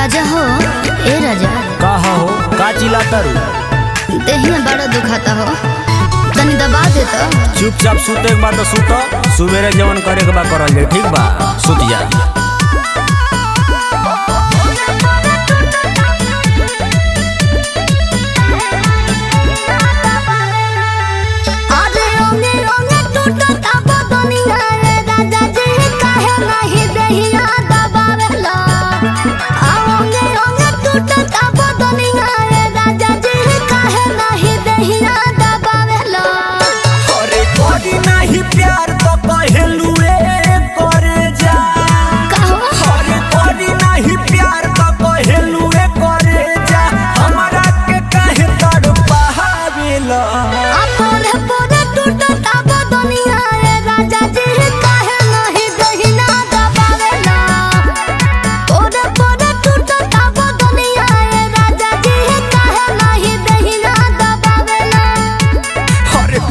राजा हो ए राजा कहा हो का चिल्लाता रू देहिया बड़ा दुखाता हो तनी दबा दे तो। चुपचाप सूते के बाद सूत सुबेरे जवन करे के बाद करल जाए ठीक बा सूत जा।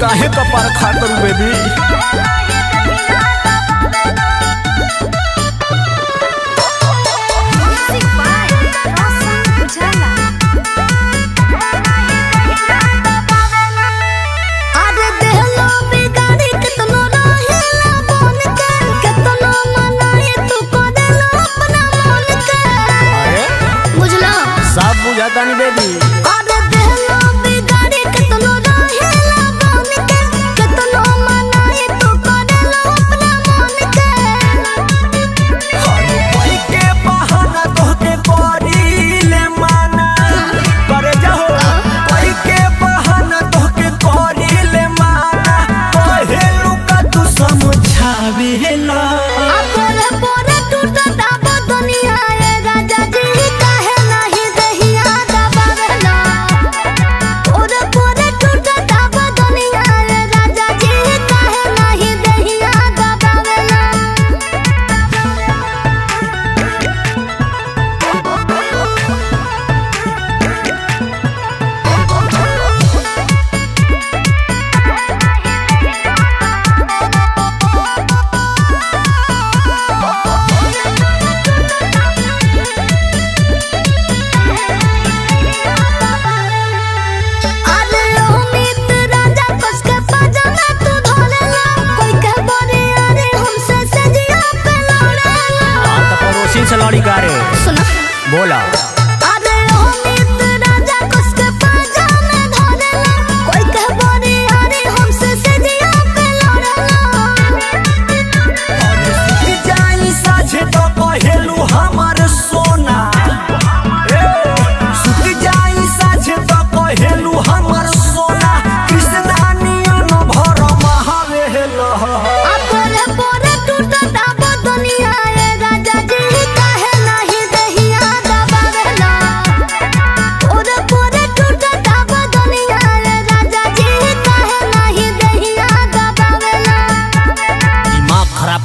काहे कपार खातर बेबी सब बुझाता नहीं बेबी से लड़ी गारे सुना बोला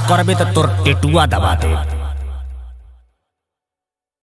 करबे तो तोर टेटुआ दबा दे।